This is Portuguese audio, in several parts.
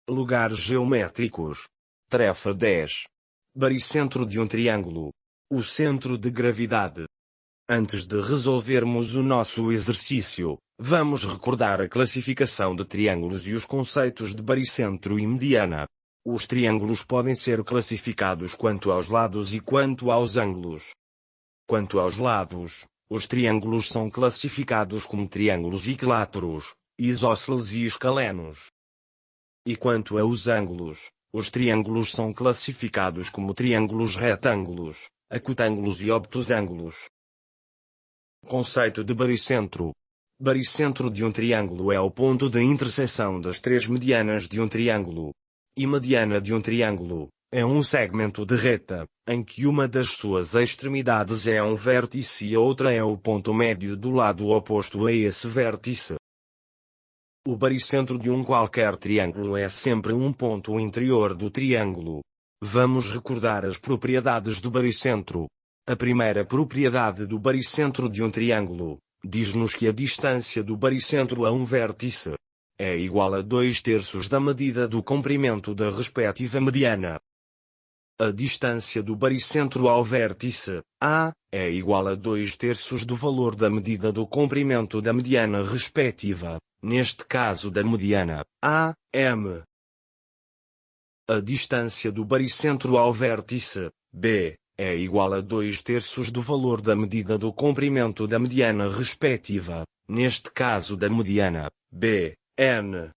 Lugares geométricos. Tarefa 10. Baricentro de um triângulo. O centro de gravidade. Antes de resolvermos o nosso exercício, vamos recordar a classificação de triângulos e os conceitos de baricentro e mediana. Os triângulos podem ser classificados quanto aos lados e quanto aos ângulos. Quanto aos lados, os triângulos são classificados como triângulos equiláteros, isósceles e escalenos. E quanto aos ângulos, os triângulos são classificados como triângulos retângulos, acutângulos e obtusângulos. Conceito de baricentro. Baricentro de um triângulo é o ponto de interseção das três medianas de um triângulo. E mediana de um triângulo é um segmento de reta, em que uma das suas extremidades é um vértice e a outra é o ponto médio do lado oposto a esse vértice. O baricentro de um qualquer triângulo é sempre um ponto interior do triângulo. Vamos recordar as propriedades do baricentro. A primeira propriedade do baricentro de um triângulo diz-nos que a distância do baricentro a um vértice é igual a 2/3 da medida do comprimento da respectiva mediana. A distância do baricentro ao vértice A é igual a 2/3 do valor da medida do comprimento da mediana respectiva, neste caso da mediana AM. A distância do baricentro ao vértice B é igual a 2/3 do valor da medida do comprimento da mediana respectiva, neste caso da mediana BN.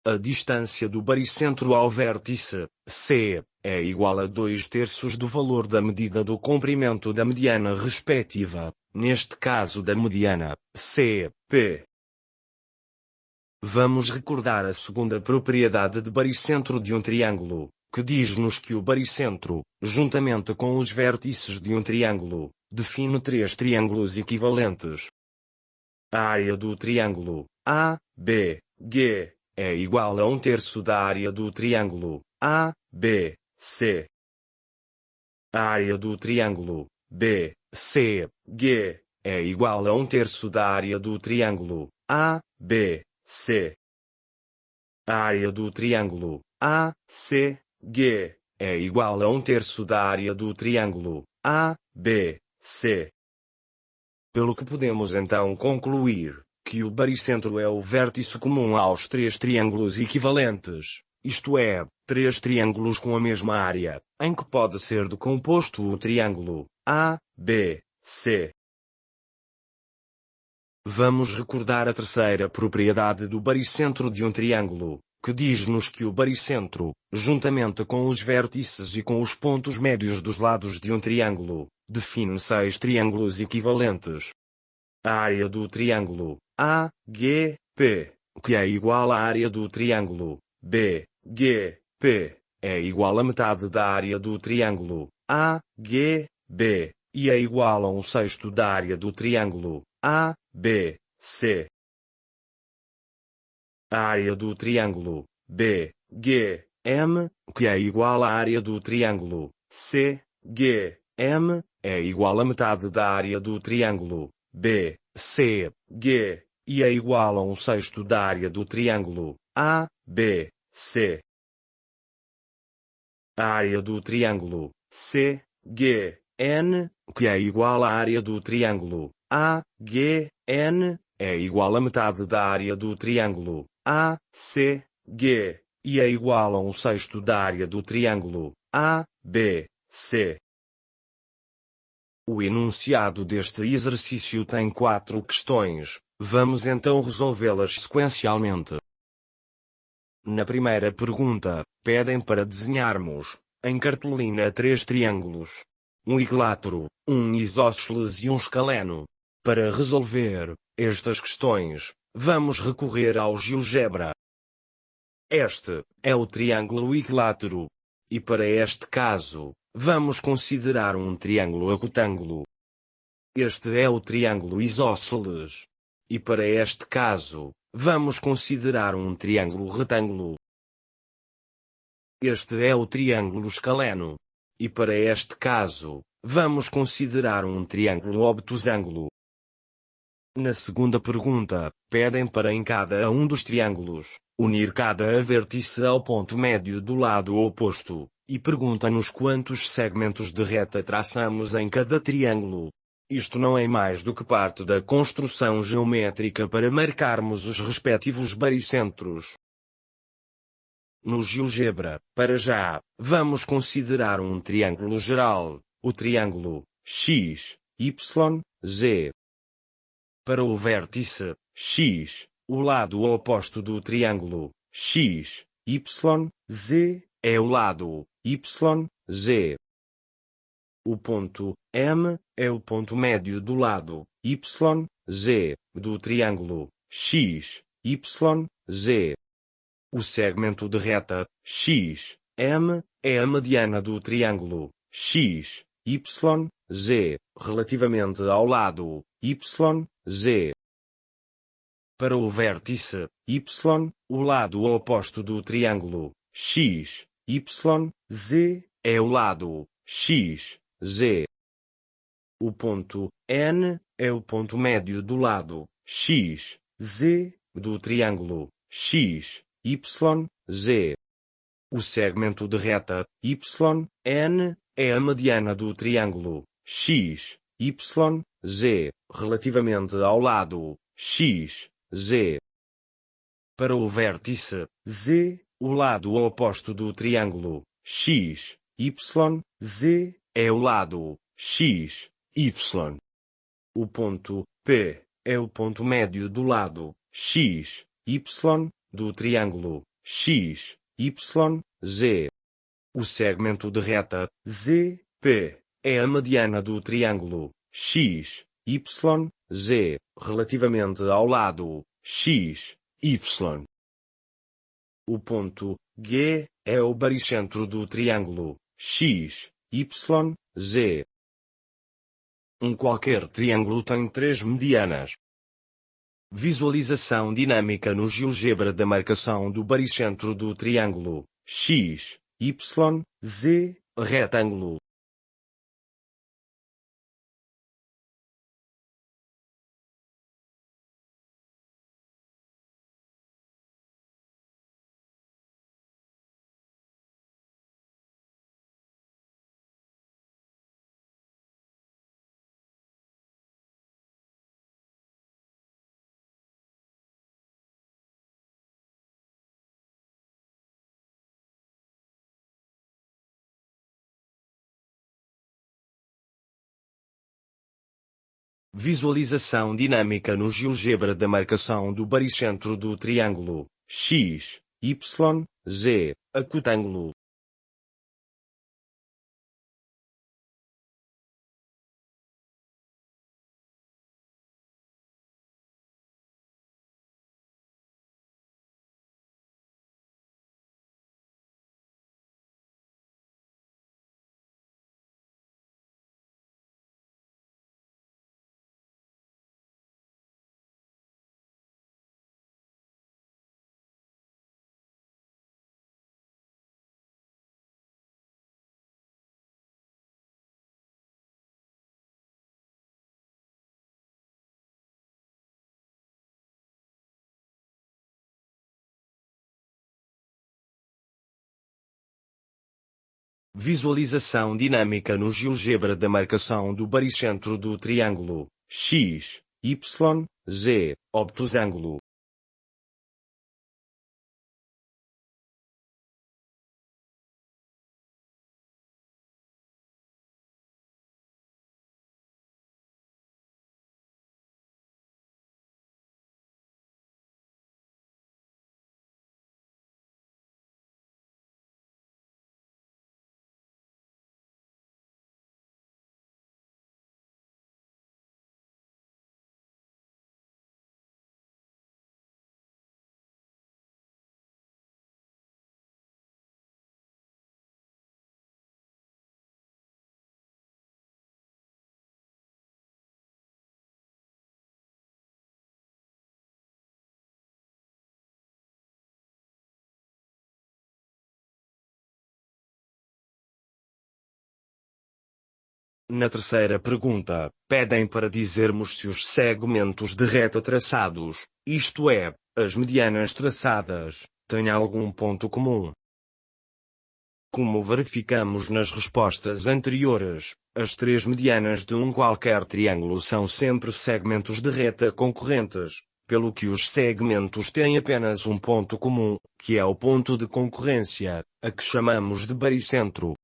A distância do baricentro ao vértice C é igual a 2/3 do valor da medida do comprimento da mediana respectiva, neste caso da mediana CP. Vamos recordar a segunda propriedade de baricentro de um triângulo, que diz-nos que o baricentro, juntamente com os vértices de um triângulo, define três triângulos equivalentes. A área do triângulo ABG é igual a 1/3 da área do triângulo ABC. A área do triângulo BCG é igual a 1/3 da área do triângulo ABC. A área do triângulo ACG é igual a 1/3 da área do triângulo ABC. Pelo que podemos então concluir que o baricentro é o vértice comum aos três triângulos equivalentes, isto é, três triângulos com a mesma área, em que pode ser decomposto o triângulo ABC. Vamos recordar a terceira propriedade do baricentro de um triângulo, que diz-nos que o baricentro, juntamente com os vértices e com os pontos médios dos lados de um triângulo, define 6 triângulos equivalentes. A área do triângulo AGP, que é igual à área do triângulo BGP, é igual a metade da área do triângulo AGB, e é igual a 1/6 da área do triângulo ABC. A área do triângulo BGM, que é igual à área do triângulo CGM, é igual a metade da área do triângulo BCG, e é igual a 1/6 da área do triângulo ABC. A área do triângulo CGN, que é igual à área do triângulo AGN, é igual a metade da área do triângulo ACG, e é igual a 1/6 da área do triângulo ABC. O enunciado deste exercício tem 4 questões, vamos então resolvê-las sequencialmente. Na primeira pergunta, pedem para desenharmos, em cartolina 3 triângulos. Um equilátero, um isósceles e um escaleno. Para resolver estas questões, vamos recorrer ao GeoGebra. Este é o triângulo equilátero. E para este caso, vamos considerar um triângulo acutângulo. Este é o triângulo isósceles. E para este caso, vamos considerar um triângulo retângulo. Este é o triângulo escaleno. E para este caso, vamos considerar um triângulo obtusângulo. Na segunda pergunta, pedem para em cada um dos triângulos, unir cada vértice ao ponto médio do lado oposto, e pergunta-nos quantos segmentos de reta traçamos em cada triângulo. Isto não é mais do que parte da construção geométrica para marcarmos os respectivos baricentros. No GeoGebra, para já, vamos considerar um triângulo geral, o triângulo X, Y, Z. Para o vértice X, o lado oposto do triângulo X, Y, Z, é o lado Y, Z. O ponto M é o ponto médio do lado Y, Z, do triângulo X, Y, Z. O segmento de reta X, M, é a mediana do triângulo X, Y, Z, relativamente ao lado Y, Z. Para o vértice Y, o lado oposto do triângulo X, Y, Z, é o lado X, Z. O ponto N é o ponto médio do lado X, Z, do triângulo X, Y, Z. O segmento de reta Y, N, é a mediana do triângulo X, Y, Z, relativamente ao lado X, Z. Para o vértice Z, o lado oposto do triângulo X, Y, Z, é o lado X, Y. O ponto P é o ponto médio do lado X, Y, do triângulo X, Y, Z. O segmento de reta Z, P, é a mediana do triângulo X, Y, Z, relativamente ao lado X, Y. O ponto G é o baricentro do triângulo X, Y, Z. Qualquer triângulo tem três medianas. Visualização dinâmica no GeoGebra da marcação do baricentro do triângulo X, Y, Z, retângulo. Visualização dinâmica no GeoGebra da marcação do baricentro do triângulo X, Y, Z, acutângulo. Visualização dinâmica no GeoGebra da marcação do baricentro do triângulo X, Y, Z, obtusângulo. Na terceira pergunta, pedem para dizermos se os segmentos de reta traçados, isto é, as medianas traçadas têm algum ponto comum. Como verificamos nas respostas anteriores, as três medianas de um qualquer triângulo são sempre segmentos de reta concorrentes, pelo que os segmentos têm apenas um ponto comum, que é o ponto de concorrência, a que chamamos de baricentro.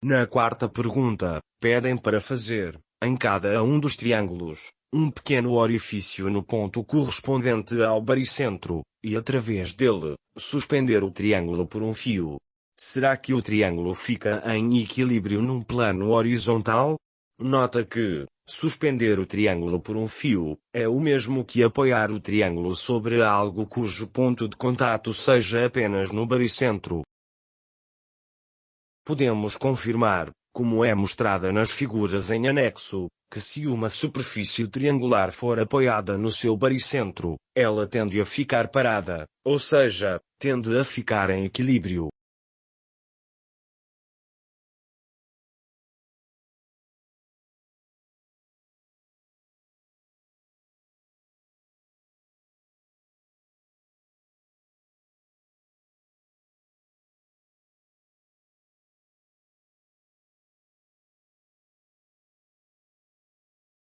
Na quarta pergunta, pedem para fazer, em cada um dos triângulos, um pequeno orifício no ponto correspondente ao baricentro, e através dele, suspender o triângulo por um fio. Será que o triângulo fica em equilíbrio num plano horizontal? Nota que, suspender o triângulo por um fio, é o mesmo que apoiar o triângulo sobre algo cujo ponto de contato seja apenas no baricentro. Podemos confirmar, como é mostrada nas figuras em anexo, que se uma superfície triangular for apoiada no seu baricentro, ela tende a ficar parada, ou seja, tende a ficar em equilíbrio.